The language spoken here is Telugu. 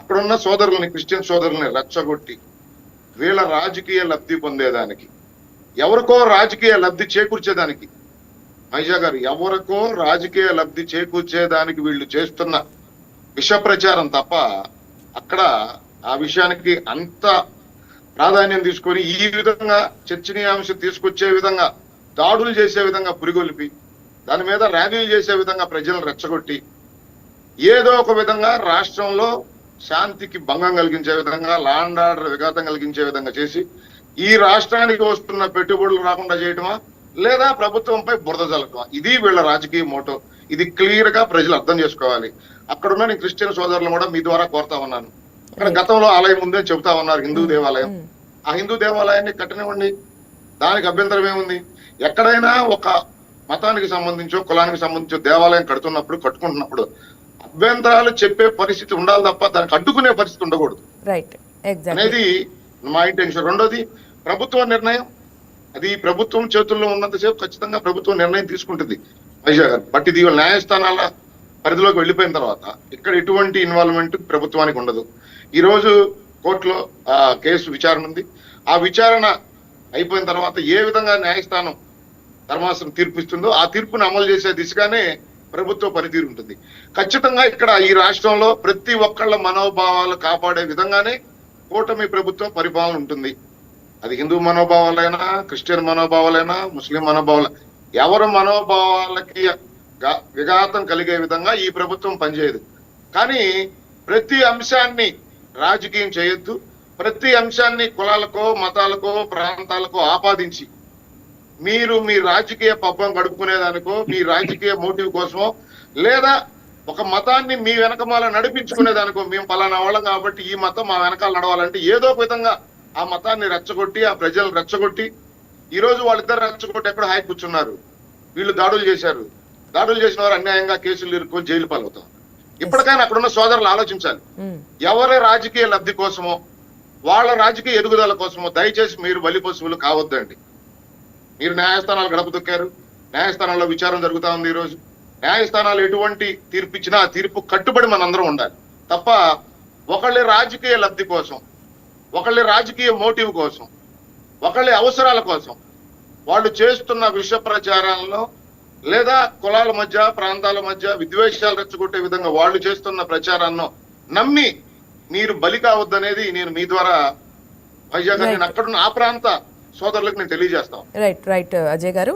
అక్కడున్న సోదరుల్ని, క్రిస్టియన్ సోదరుల్ని రెచ్చగొట్టి వీళ్ళ రాజకీయ లబ్ధి పొందేదానికి, ఎవరికో రాజకీయ లబ్ధి చేకూర్చేదానికి, మైజా గారు ఎవరికో రాజకీయ లబ్ధి చేకూర్చేదానికి వీళ్ళు చేస్తున్న విష ప్రచారం తప్ప అక్కడ ఆ విషయానికి అంత ప్రాధాన్యం తీసుకొని ఈ విధంగా చర్చనీయాంశం తీసుకొచ్చే విధంగా దాడులు చేసే విధంగా పురిగొల్పి దాని మీద ర్యాలీలు చేసే విధంగా ప్రజలను రెచ్చగొట్టి ఏదో ఒక విధంగా రాష్ట్రంలో శాంతికి భంగం కలిగించే విధంగా, లా అండ్ ఆర్డర్ విఘాతం కలిగించే విధంగా చేసి ఈ రాష్ట్రానికి వస్తున్న పెట్టుబడులు రాకుండా చేయటమా లేదా ప్రభుత్వంపై బురద జల్లటమా, ఇది వీళ్ళ రాజకీయ మోటో. ఇది క్లియర్ గా ప్రజలు అర్థం చేసుకోవాలి. అక్కడున్న నేను క్రిస్టియన్ సోదరులను కూడా మీ ద్వారా కోరుతా ఉన్నాను. అక్కడ గతంలో ఆలయం ఉందని చెబుతా ఉన్నారు, హిందూ దేవాలయం. ఆ హిందూ దేవాలయాన్ని కట్టనివ్వండి, దానికి అభ్యంతరం ఏముంది? ఎక్కడైనా ఒక మతానికి సంబంధించో కులానికి సంబంధించో దేవాలయం కట్టుకుంటున్నప్పుడు అభ్యంతరాలు చెప్పే పరిస్థితి ఉండాలి తప్ప దానికి అడ్డుకునే పరిస్థితి ఉండకూడదు అనేది మా ఇంటెన్షన్. రెండోది, ప్రభుత్వ నిర్ణయం, అది ప్రభుత్వం చేతుల్లో ఉన్నంతసేపు ఖచ్చితంగా ప్రభుత్వం నిర్ణయం తీసుకుంటుంది మైజా గారు. బట్ ఇది న్యాయస్థానాల పరిధిలోకి వెళ్ళిపోయిన తర్వాత ఇక్కడ ఎటువంటి ఇన్వాల్వ్మెంట్ ప్రభుత్వానికి ఉండదు. ఈ రోజు కోర్టులో కేసు విచారణ ఉంది. ఆ విచారణ అయిపోయిన తర్వాత ఏ విధంగా న్యాయస్థానం ధర్మాసనం తీర్పు ఇస్తుందో ఆ తీర్పును అమలు చేసే దిశగానే ప్రభుత్వ పనితీరు ఉంటుంది. ఖచ్చితంగా ఇక్కడ ఈ రాష్ట్రంలో ప్రతి ఒక్కళ్ళ మనోభావాలు కాపాడే విధంగానే కూటమి ప్రభుత్వం పరిపాలన ఉంటుంది. అది హిందూ మనోభావాలైనా, క్రిస్టియన్ మనోభావాలైనా, ముస్లిం మనోభావాలు, ఎవరి మనోభావాలకి విఘాతం కలిగే విధంగా ఈ ప్రభుత్వం పనిచేయదు. కానీ ప్రతి అంశాన్ని రాజకీయం చేయొద్దు, ప్రతి అంశాన్ని కులాలకో మతాలకో ప్రాంతాలకో ఆపాదించి మీరు మీ రాజకీయ పబ్బం గడుపుకునేదానికో, మీ రాజకీయ మోటివ్ కోసమో, లేదా ఒక మతాన్ని మీ వెనకమాల నడిపించుకునేదానికో, మేము పలానా వాళ్ళం కాబట్టి ఈ మతం మా వెనకాల నడవాలంటే ఏదో ఒక విధంగా ఆ మతాన్ని రెచ్చగొట్టి, ఆ ప్రజలను రెచ్చగొట్టి, ఈ రోజు వాళ్ళిద్దరు రెచ్చగొట్టి ఎక్కడ హాయి కూర్చున్నారు. వీళ్ళు దాడులు చేశారు. దాడులు చేసిన వారు అన్యాయంగా కేసులు ఇరుక్కొని జైలు పాలవుతాం. ఇప్పటికైనా అక్కడున్న సోదరులు ఆలోచించాలి. ఎవరి రాజకీయ లబ్ధి కోసమో, వాళ్ళ రాజకీయ ఎదుగుదల కోసమో దయచేసి మీరు బలిపశువులు కావద్దండి. మీరు న్యాయస్థానాలు గడప తొక్కారు, న్యాయస్థానాల్లో విచారణ జరుగుతా ఉంది. ఈ రోజు న్యాయస్థానాలు ఎటువంటి తీర్పు ఇచ్చినా ఆ తీర్పు కట్టుబడి మనందరం ఉండాలి తప్ప ఒకళ్ళ రాజకీయ లబ్ధి కోసం, ఒకళ్ళ రాజకీయ మోటివ్ కోసం, ఒకళ్ళ అవసరాల కోసం వాళ్ళు చేస్తున్న విష ప్రచారాలను లేదా కులాల మధ్య ప్రాంతాల మధ్య విద్వేషాలు రెచ్చగొట్టే విధంగా వాళ్ళు చేస్తున్న ప్రచారాన్ని నమ్మి మీరు బలి కావద్దనేది నేను మీ ద్వారా వైజాగ్ అక్కడున్న ఆ ప్రాంత సోదరులకు నేను తెలియజేస్తాను. రైట్ అజయ్ గారు.